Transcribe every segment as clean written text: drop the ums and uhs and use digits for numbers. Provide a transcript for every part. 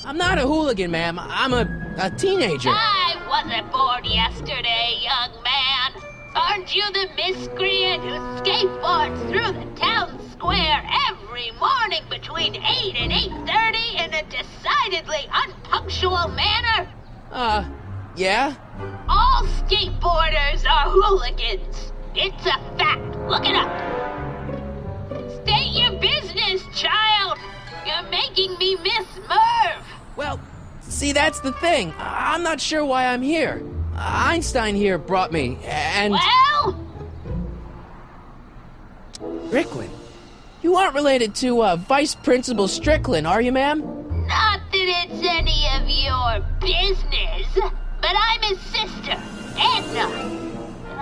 I'm not a hooligan, ma'am. I'm a teenager. I wasn't born yesterday, young man. Aren't you the miscreant who skateboards through the town square every morning between 8 and 8:30 in a decidedly unpunctual manner? Yeah? All skateboarders are hooligans. It's a fact. Look it up. State your business, child. You're making me miss Merv. Well, see, that's the thing. I'm not sure why I'm here. Einstein here brought me, and... Well? Strickland? You aren't related to, Vice Principal Strickland, are you, ma'am? Not that it's any of your business, but I'm his sister, Edna.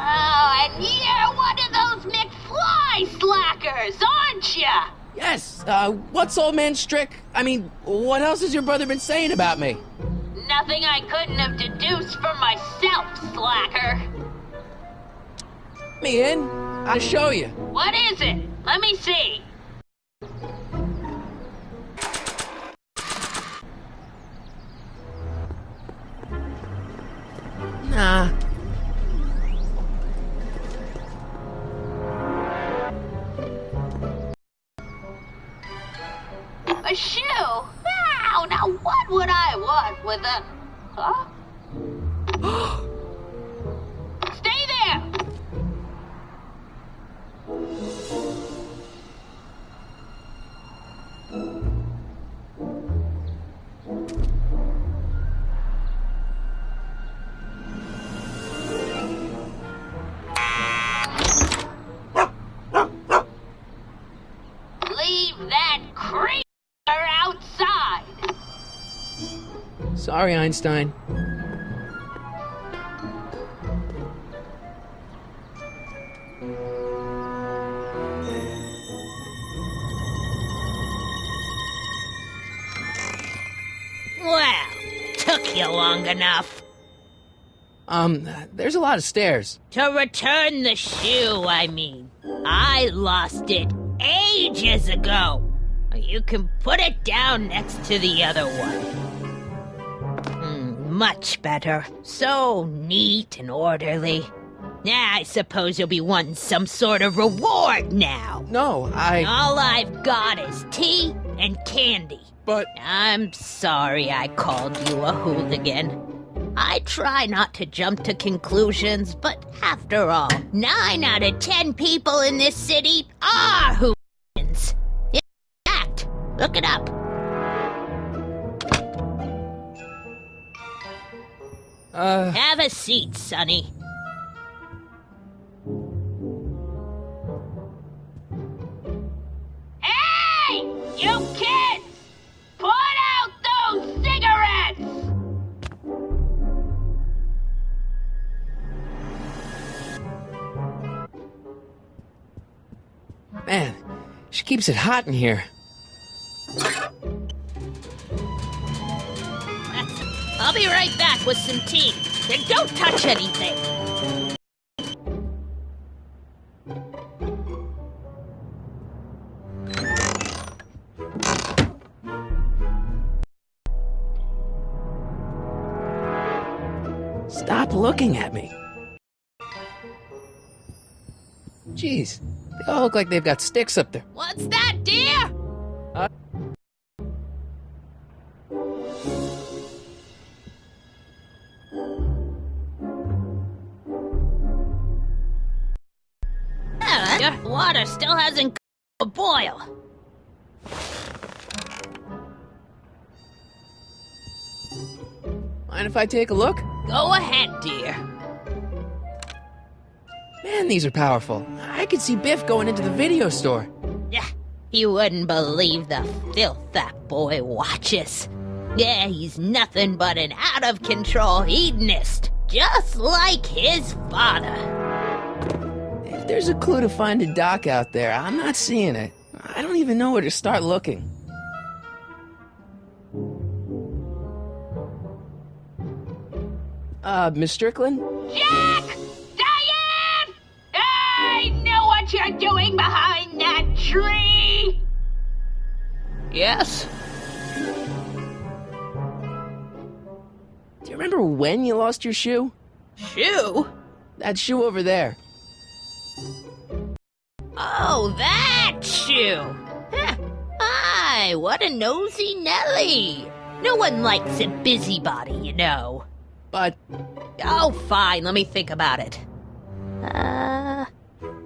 Oh, and you're one of those McFly slackers, aren't ya? Yes, what's old man Strick? I mean, what else has your brother been saying about me? Nothing I couldn't have deduced for myself, slacker. Let me in. I'll show you. What is it? Let me see. Nah. A shoe? Wow, now what would I want with a... Huh? Stay there! Leave that creature outside! Sorry, Einstein. Well, took you long enough. There's a lot of stairs. To return the shoe, I mean. I lost it ages ago. You can put it down next to the other one. Much better. So neat and orderly. I suppose you'll be wanting some sort of reward now. No, All I've got is tea and candy. But... I'm sorry I called you a hooligan. I try not to jump to conclusions, but after all, 9 out of 10 people in this city are hooligans. In fact, look it up. Have a seat, Sonny. Hey! You kids! Put out those cigarettes! Man, she keeps it hot in here. I'll be right back with some tea. And don't touch anything. Stop looking at me. Jeez, they all look like they've got sticks up there. What's that, dear? Your water still hasn't a boil. Mind if I take a look? Go ahead, dear. Man, these are powerful. I could see Biff going into the video store. Yeah, you wouldn't believe the filth that boy watches. Yeah, he's nothing but an out-of-control hedonist, just like his father. If there's a clue to finding Doc out there, I'm not seeing it. I don't even know where to start looking. Miss Strickland? Jack! Diane! I know what you're doing behind that tree! Yes? remember when you lost your shoe? Shoe? That shoe over there. Oh, that shoe! Huh. Hi, what a nosy Nelly! No one likes a busybody, you know. But... Oh, fine, let me think about it.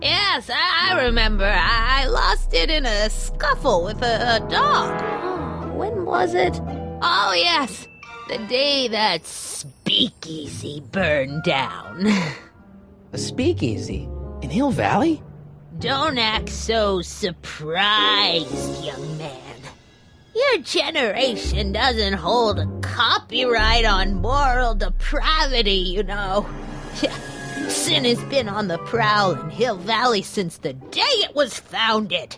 Yes, I remember. I lost it in a scuffle with a dog. Oh, when was it? Oh, yes, the day that speakeasy burned down. A speakeasy? In Hill Valley? Don't act so surprised, young man. Your generation doesn't hold a copyright on moral depravity, you know. Sin has been on the prowl in Hill Valley since the day it was founded.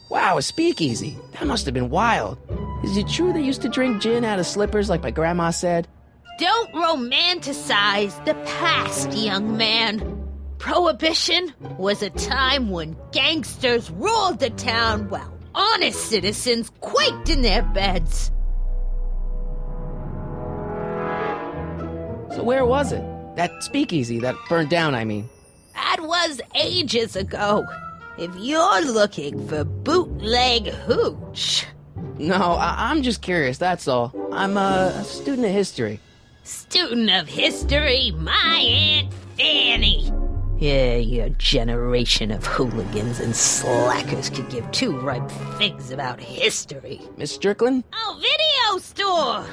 Wow, a speakeasy. That must have been wild. Is it true they used to drink gin out of slippers like my grandma said? Don't romanticize the past, young man. Prohibition was a time when gangsters ruled the town while honest citizens quaked in their beds. So where was it? That speakeasy that burned down, I mean. That was ages ago. If you're looking for bootleg hooch. No, I'm just curious, that's all. I'm a student of history. Student of history, my Aunt Fanny. Yeah, your generation of hooligans and slackers could give two ripe figs about history. Miss Strickland? Oh, video store!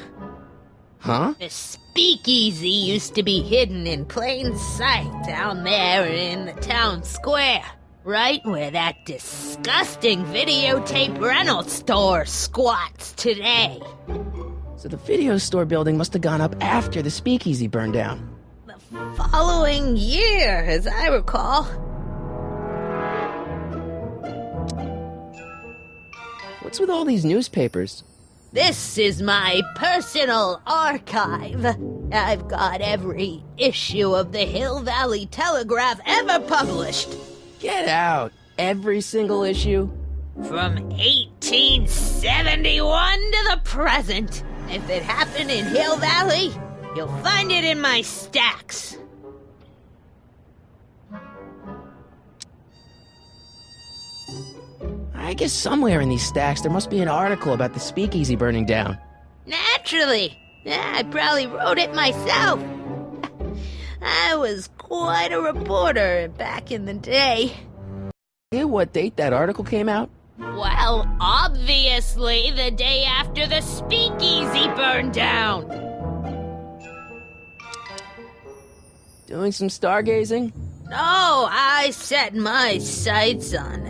Huh? The speakeasy used to be hidden in plain sight down there in the town square. Right where that disgusting videotape rental store squats today. So the video store building must have gone up after the speakeasy burned down. The following year, as I recall. What's with all these newspapers? This is my personal archive. I've got every issue of the Hill Valley Telegraph ever published. Get out! Every single issue? From 1871 to the present. If it happened in Hill Valley, you'll find it in my stacks. I guess somewhere in these stacks there must be an article about the speakeasy burning down. Naturally. I probably wrote it myself. I was quite a reporter back in the day. You know what date that article came out? Well, obviously the day after the speakeasy burned down. Doing some stargazing? No, I set my sights on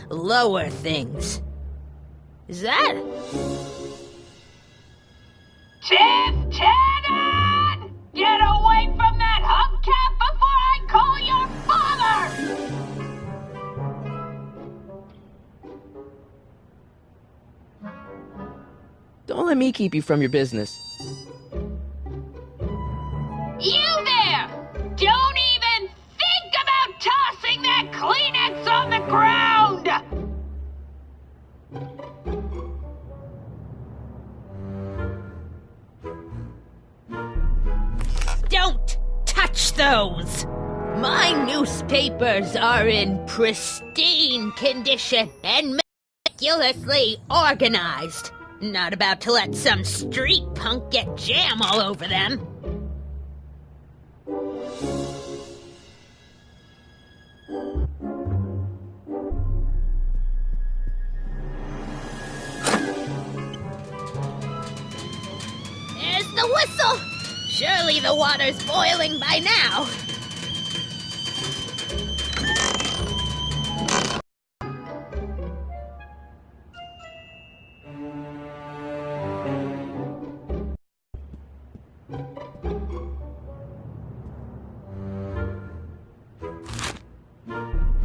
lower things. Is that? Tim Tannen! Get away from that hubcap before I call your father! Don't let me keep you from your business. You there! Don't even think about tossing that Kleenex on the ground! Don't touch those! My newspapers are in pristine condition and meticulously organized. Not about to let some street punk get jam all over them. There's the whistle! Surely the water's boiling by now.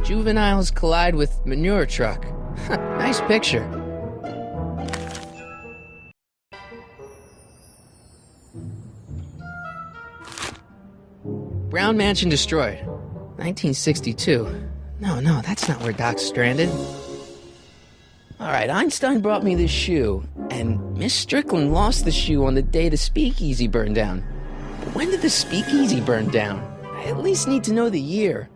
Juveniles collide with manure truck. Nice picture. Brown Mansion destroyed. 1962. No, that's not where Doc's stranded. Alright, Einstein brought me this shoe, and Miss Strickland lost the shoe on the day the speakeasy burned down. But when did the speakeasy burn down? I at least need to know the year.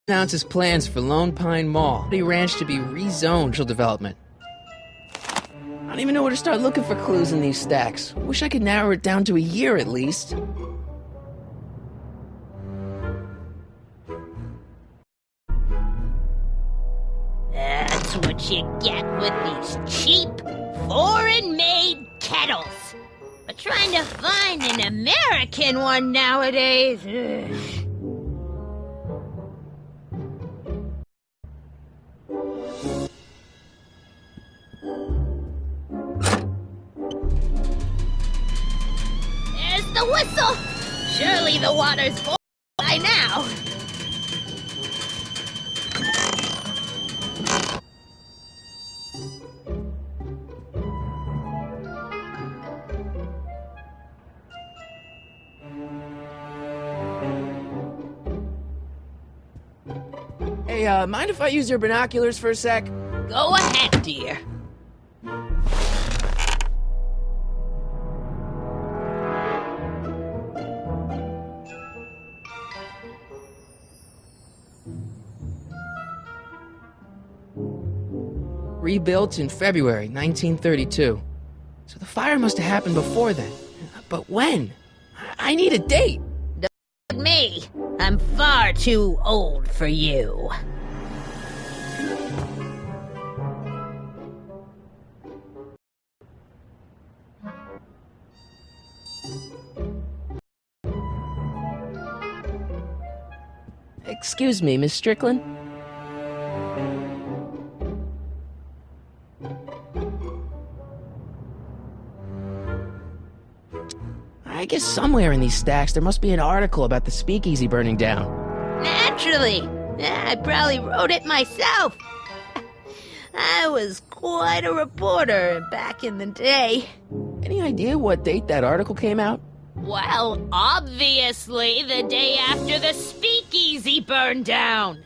Announces plans for Lone Pine Mall, the ranch to be rezoned for development. I don't even know where to start looking for clues in these stacks. Wish I could narrow it down to a year at least. That's what you get with these cheap, foreign-made kettles. But trying to find an American one nowadays... ugh. There's the whistle! Surely the water's full by now. Hey, mind if I use your binoculars for a sec? Go ahead, dear. Rebuilt in February 1932. So the fire must have happened before then. But when? I need a date! Don't me. I'm far too old for you. Excuse me, Miss Strickland? I guess somewhere in these stacks there must be an article about the speakeasy burning down. Naturally. I probably wrote it myself. I was quite a reporter back in the day. Any idea what date that article came out? Well, obviously the day after the speakeasy burned down.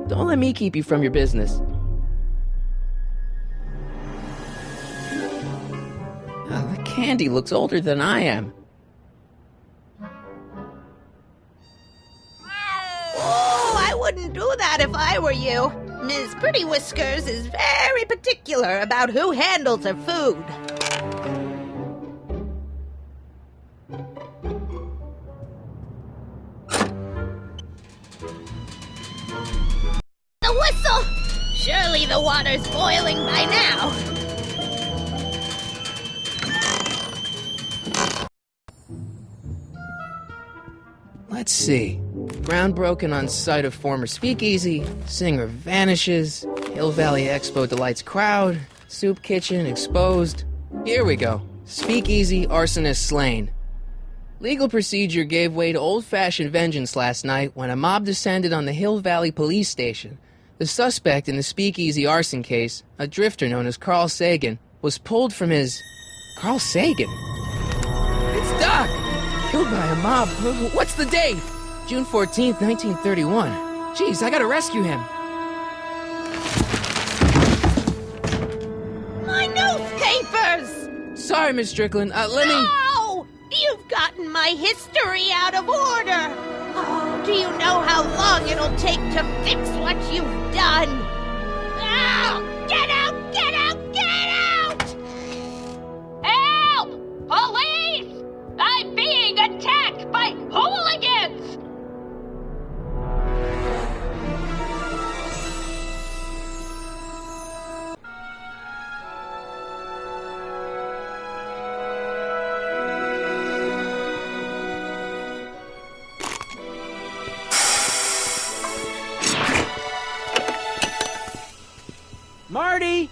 Don't let me keep you from your business. The candy looks older than I am. Oh, I wouldn't do that if I were you. Ms. Pretty Whiskers is very particular about who handles her food. The whistle! Surely the water's boiling by now. Let's see. Ground broken on site of former speakeasy, singer vanishes, Hill Valley Expo delights crowd, soup kitchen exposed. Here we go. Speakeasy arsonist slain. Legal procedure gave way to old-fashioned vengeance last night when a mob descended on the Hill Valley police station. The suspect in the speakeasy arson case, a drifter known as Carl Sagan, was pulled from his... Carl Sagan? It's Doc! Killed by a mob. What's the date? June 14th, 1931. Jeez, I gotta rescue him. My newspapers! Sorry, Miss Strickland. Let me... No! You've gotten my history out of order! Oh, do you know how long it'll take to fix what you've done? Oh, get out! Get out! Get out! Help! Police! I'm being attacked by hooligans! Marty!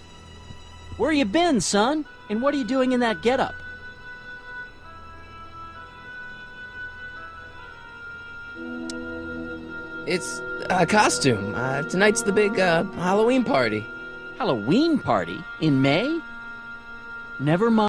Where you been, son? And what are you doing in that getup? It's a costume. Tonight's the big, Halloween party. Halloween party? In May? Never mind.